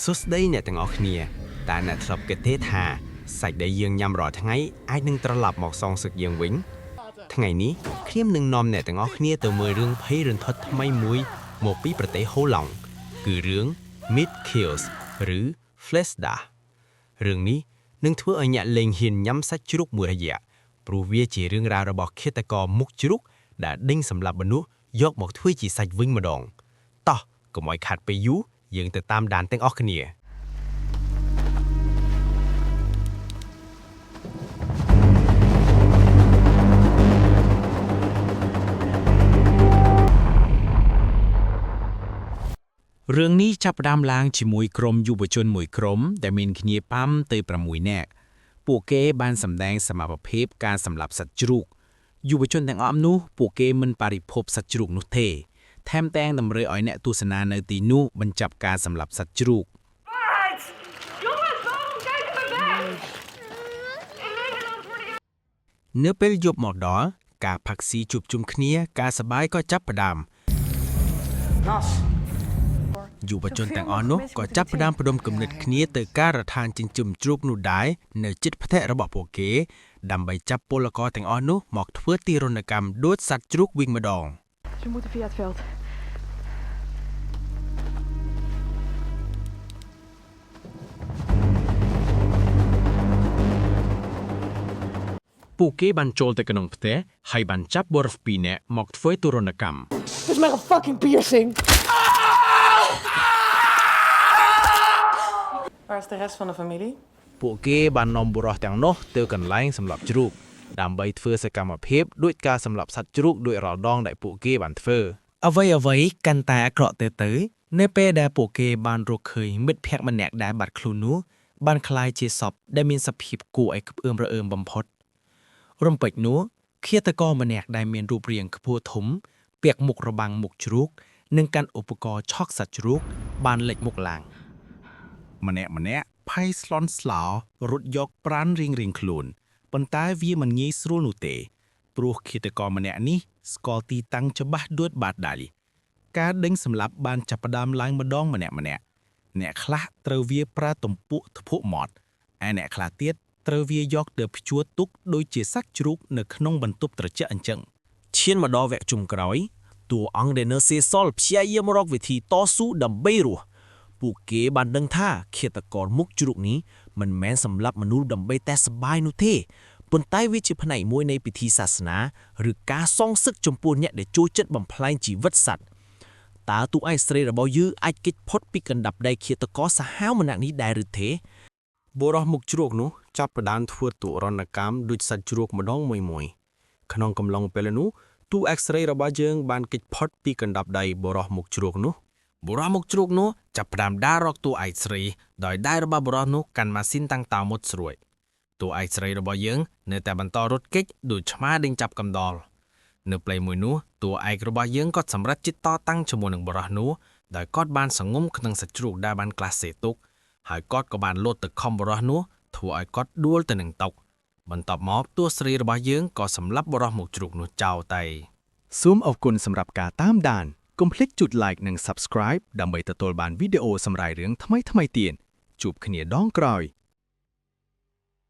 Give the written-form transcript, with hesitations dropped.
សួស្តីអ្នកទាំងអស់គ្នាតើអ្នកធ្លាប់គិតទេថាសាច់ដែលយើងញ៉ាំរាល់ថ្ងៃអាចនឹងត្រឡប់មកសងសឹកយើងវិញថ្ងៃនេះខ្ញុំនឹងនាំអ្នកទាំងអស់គ្នាទៅមើលរឿងភ័យរន្ធត់ថ្មីមួយមកពីប្រទេសហូឡង់គឺរឿង Meat Kills ឬ Flesda រឿងនេះនឹងធ្វើឲ្យអ្នកលេងហ៊ានញ៉ាំសាច់ជ្រូកមួយរយៈព្រោះវាជារឿងរ៉ាវរបស់ឃាតករមុខជ្រូកដែលដេញសម្លាប់មនុស្សយកមកធ្វើជាសាច់វិញម្ដងតោះកុំឲ្យខាត់ពេលយូរយើងទៅតាមដានទាំងអស់គ្នារឿងនេះចាប់ផ្ដើមឡើងជាមួយក្រុមយុវជនមួយក្រុមដែលមានគ្នា5ទៅ6នាក់ពួកគេបានសម្ដែងសមត្ថភាពការសម្លាប់សត្វជ្រូកយុវជនទាំងអស់នោះពួកគេមិនបរិភោគសត្វជ្រូកនោះទេថែមទាំងតម្រូវឲ្យអ្នកទស្សនានៅទីនោះបញ្ចប់ការសម្លាប់សត្វជ្រូកនៅពេលយប់មកដល់ការផឹកស៊ីជួបជុំគ្នាការសប្បាយក៏ចាប់ផ្ដើមយុវជនទាំងអស់នោះក៏ចាប់ផ្ដើមផ្ដុំគំនិតគ្នាទៅការដ្ឋានចិញ្ចឹមជ្រូកនោះដែរនៅជិតផ្ទះរបស់ពួកគេដើម្បីចាប់ពលករទាំងអស់នោះមកធ្វើទារុណកម្មដូចសត្វជ្រូកវិញម្ដងពួកគេបានចូលទៅក្នុងផ្ទះហើយបានចាប់បុរស2នាក់មកធ្វើទារុណកម្ម It's like a fucking piercing. Waar is de rest van de familie? ពួកគេបាននាំបុរសទាំងនោះទៅកន្លែងសម្លាប់ជ្រូកដើម្បីធ្វើសកម្មភាពដូចការសម្លាប់សត្វជ្រូកដោយរាល់ដងដែលពួកគេបានធ្វើអ្វីកាន់តែអាក្រក់ទៅនៅពេលដែលពួកគេបានរកឃើញមិត្តភក្តិម្នាក់ដែលបាត់ខ្លួននោះបានក្លាយជាសពដែលមានសភាពគួរឲ្យខ្អើមរអើមបំផុតរំពេចនោះឃាតករម្នាក់ដែលមានរូបរាងខ្ពស់ធំពាក់មុខរបាំងមុខជ្រូកនិងកាន់ឧបករណ៍ឆក់សត្វជ្រូកបានលេចមុខឡើងម្នាក់ភ័យស្លន់ស្លោរត់យកប្រាណរៀងខ្លួនប៉ុន្តែវាមិនងាយស្រួលនោះទេព្រោះឃាតករម្នាក់នេះស្គាល់ទីតាំងច្បាស់ដូចបាតដៃការដេញសម្លាប់បានចាប់ផ្ដើមឡើងម្ដងម្នាក់អ្នកខ្លះត្រូវវាប្រើទំពក់ធ្ភក់មាត់ឯអ្នកខ្លះទៀតត្រូវវាយកទៅព្យួរទុកដូចជាសាច់ជ្រូកនៅក្នុងបន្ទប់ត្រជាក់អញ្ចឹងឈានមកដល់វគ្គចុងក្រោយតួអង្គដែលនៅសេសសល់ព្យាយាមរកវិធីតស៊ូដើម្បីរស់ពួកគេបានដឹងថាឃាតករមុខជ្រូកនេះមិនមែនសម្លាប់មនុស្សដើម្បីតែសប្បាយនោះទេប៉ុន្តែវាជាផ្នែកមួយនៃពិធីសាសនាឬការសងសឹកចំពោះអ្នកដែលចូលចិត្តបំផ្លាញជីវិតសត្វតើទូឯកស្រីរបស់យើងអាចគេចផុតពីកណ្ដាប់ដៃឃាតករសាហាវម្នាក់នេះដែរឬទេបុរសមុខជ្រូកនោះចាប់ផ្ដើមធ្វើទរណកម្មដូចសត្វជ្រូកម្ដងមួយក្នុងកំឡុងពេលនោះទូឯកស្រីរបស់យើងបានគេចផុតពីកណ្ដាប់ដៃបុរសមុខជ្រូកនោះចាប់ផ្ដើមដើររកតួឯកស្រីដោយដៃរបស់បុរសនោះកាន់ម៉ាស៊ីនតាំងតោមុតស្រួយតួឯកស្រីរបស់យើងនៅតែបន្តរត់គេចដូចឆ្មាដេញចាប់កំដរនៅផ្លូវមួយនោះតួឯករបស់យើងក៏សម្រេចចិត្តតតាំងជាមួយនឹងបុរសនោះដោយគាត់បានសង្ងុំក្នុងសាច់ជ្រូកដែលបានក្លាស់សេទុកហើយគាត់ក៏បានលោតទៅខំបុរសនោះធ្វើឲ្យគាត់ដួលទៅនឹងតុបន្ទាប់មកតួស្រីរបស់យើងក៏សម្លាប់បុរសមុខជ្រូកនោះចោលទៅសូមអរគុណសម្រាប់ការតាមដានកុំភ្លេចចុច like និង subscribe ដើម្បីទទួលបានវីដេអូសម្រាប់រឿងថ្មីៗទៀតជួបគ្នាដងក្រោយ